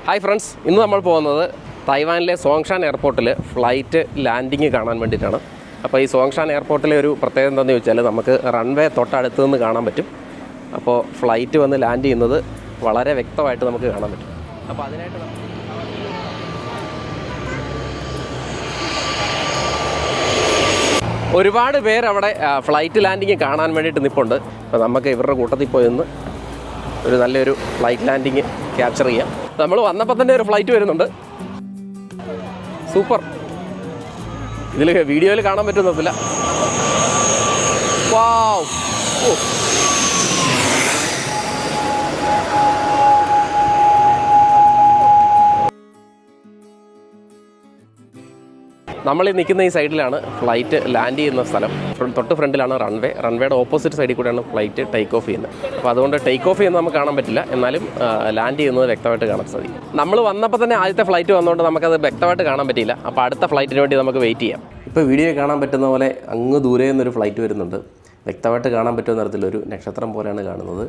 Hi friends, ഇന്ന് നമ്മൾ പോകുന്നത് തായ്വാനിലെ സോങ്ഷാൻ എയർപോർട്ടിൽ ഫ്ലൈറ്റ് ലാൻഡിങ് കാണാൻ വേണ്ടിയിട്ടാണ്. അപ്പോൾ ഈ സോങ്ഷാൻ എയർപോർട്ടിലെ ഒരു പ്രത്യേകത എന്താണെന്ന് ചോദിച്ചാൽ നമുക്ക് റൺവേ തൊട്ടടുത്ത് നിന്ന് കാണാൻ പറ്റും. അപ്പോൾ ഫ്ലൈറ്റ് വന്ന് ലാൻഡ് ചെയ്യുന്നത് വളരെ വ്യക്തമായിട്ട് നമുക്ക് കാണാൻ പറ്റും. അപ്പോൾ അതിനായിട്ട് ഒരുപാട് പേര് അവിടെ ഫ്ലൈറ്റ് ലാൻഡിങ് കാണാൻ വേണ്ടിയിട്ട് നിൽപ്പുണ്ട്. അപ്പോൾ നമുക്ക് ഇവരുടെ കൂട്ടത്തിൽ പോയി നിന്ന് ഒരു നല്ലൊരു ഫ്ലൈറ്റ് ലാൻഡിങ് ക്യാപ്ചർ ചെയ്യാം. നമ്മൾ വന്നപ്പോൾ തന്നെ ഒരു ഫ്ലൈറ്റ് വരുന്നുണ്ട്. സൂപ്പർ. ഇതിൽ വീഡിയോയിൽ കാണാൻ പറ്റുന്നില്ല. വാവ്, ഓ നമ്മൾ നിൽക്കുന്ന ഈ സൈഡിലാണ് ഫ്ലൈറ്റ് ലാൻഡ് ചെയ്യുന്ന സ്ഥലം. തൊട്ട് ഫ്രണ്ടിലാണ് റൺവേയുടെ ഓപ്പോസിറ്റ് സൈഡിൽ കൂടെയാണ് ഫ്ലൈറ്റ് ടേക്ക് ഓഫ് ചെയ്യുന്നത്. അപ്പോൾ അതുകൊണ്ട് ടേക്ക് ഓഫ് ചെയ്യുന്നത് നമുക്ക് കാണാൻ പറ്റില്ല, എന്നാലും ലാൻഡ് ചെയ്യുന്നത് വ്യക്തമായിട്ട് കാണാൻ സാധിക്കും. നമ്മൾ വന്നപ്പോൾ തന്നെ ആദ്യത്തെ ഫ്ലൈറ്റ് വന്നതുകൊണ്ട് നമുക്കത് വ്യക്തമായിട്ട് കാണാൻ പറ്റിയില്ല. അപ്പോൾ അടുത്ത ഫ്ലൈറ്റിന് വേണ്ടി നമുക്ക് വെയിറ്റ് ചെയ്യാം. ഇപ്പോൾ വീഡിയോ കാണാൻ പറ്റുന്ന പോലെ അങ്ങ് ദൂരെ നിന്നൊരു ഫ്ലൈറ്റ് വരുന്നുണ്ട്. വ്യക്തമായിട്ട് കാണാൻ പറ്റുന്ന തരത്തിലൊരു നക്ഷത്രം പോലെയാണ് കാണുന്നത്.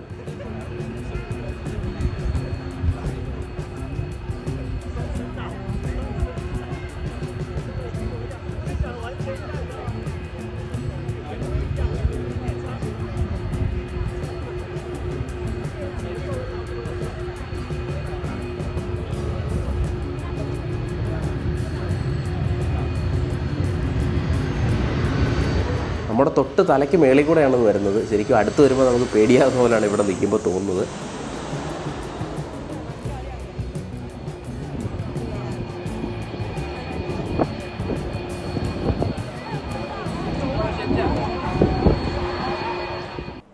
നമ്മുടെ തൊട്ട് തലയ്ക്ക് മേളിൽ കൂടെയാണ് വരുന്നത്. ശരിക്കും അടുത്ത് വരുമ്പോൾ നമുക്ക് പേടിയാകുന്ന പോലെയാണ് ഇവിടെ നിൽക്കുമ്പോൾ തോന്നുന്നത്.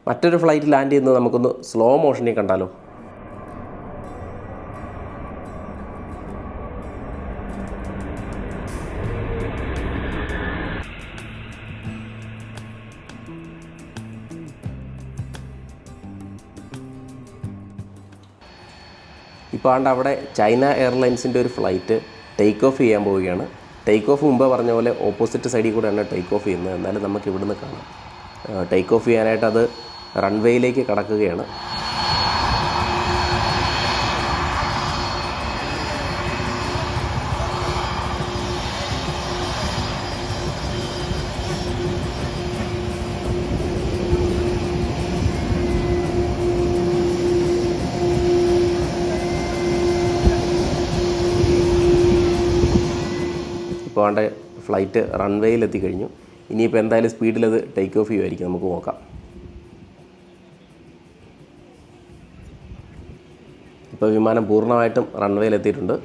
മറ്റൊരു ഫ്ലൈറ്റ് ലാൻഡ് ചെയ്യുന്നത് നമുക്കൊന്ന് സ്ലോ മോഷനിൽ കണ്ടാലോ? ഇപ്പോൾ ആണ്ട് അവിടെ ചൈന എയർലൈൻസിൻ്റെ ഒരു ഫ്ലൈറ്റ് ടേക്ക് ഓഫ് ചെയ്യാൻ പോവുകയാണ്. ടേക്ക് ഓഫ് മുമ്പ് പറഞ്ഞ പോലെ ഓപ്പോസിറ്റ് സൈഡിൽ കൂടെയാണ് ടേക്ക് ഓഫ് ചെയ്യുന്നത്. എന്നാലും നമുക്ക് ഇവിടുന്ന് കാണാം. ടേക്ക് ഓഫ് ചെയ്യാനായിട്ട് അത് റൺവേയിലേക്ക് കടക്കുകയാണ്. ഇപ്പോൾ ആണ്ട് ഫ്ലൈറ്റ് റൺവേയിൽ കഴിഞ്ഞു. ഇനിയിപ്പോൾ എന്തായാലും സ്പീഡിലത് ടേക്ക് ഓഫ് ചെയ്യുമായിരിക്കും. നമുക്ക് നോക്കാം. ഇപ്പോൾ വിമാനം പൂർണ്ണമായിട്ടും റൺവേയിലെത്തിയിട്ടുണ്ട്.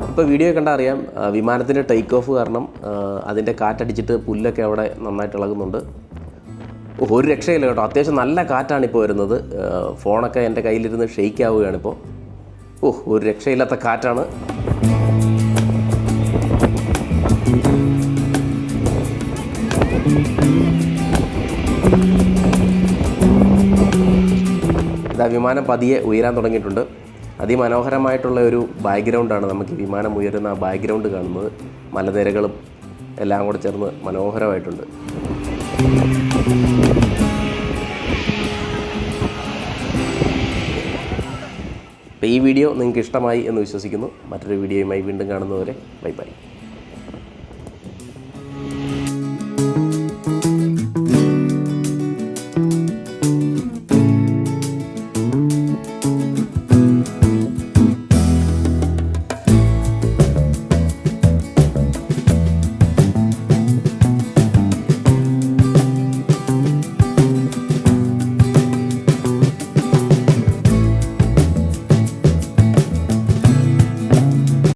ഇപ്പോൾ വീഡിയോ കണ്ടാൽ അറിയാം, വിമാനത്തിൻ്റെ ടേക്ക് ഓഫ് കാരണം അതിൻ്റെ കാറ്റടിച്ചിട്ട് പുല്ലൊക്കെ അവിടെ നന്നായിട്ട് ഇളകുന്നുണ്ട്. ഒരു രക്ഷയില്ല കേട്ടോ. അത്യാവശ്യം നല്ല കാറ്റാണ് ഇപ്പോൾ വരുന്നത്. ഫോണൊക്കെ എൻ്റെ കയ്യിലിരുന്ന് ഷെയ്ക്ക് ആവുകയാണിപ്പോൾ. ഒരു രക്ഷയില്ലാത്ത കാറ്റാണ്. ഇതാ വിമാനം പതിയെ ഉയരാൻ തുടങ്ങിയിട്ടുണ്ട്. അതിമനോഹരമായിട്ടുള്ള ഒരു ബാക്ക്ഗ്രൗണ്ടാണ് നമുക്ക് ഈ വിമാനം ഉയരുന്ന ആ ബാക്ക്ഗ്രൗണ്ട് കാണുന്നത്. മലനിരകളും എല്ലാം കൂടെ ചേർന്ന് മനോഹരമായിട്ടുണ്ട്. അപ്പോൾ ഈ വീഡിയോ നിങ്ങൾക്ക് ഇഷ്ടമായി എന്ന് വിശ്വസിക്കുന്നു. മറ്റൊരു വീഡിയോയുമായി വീണ്ടും കാണുന്നതുവരെ ബൈ ബൈ.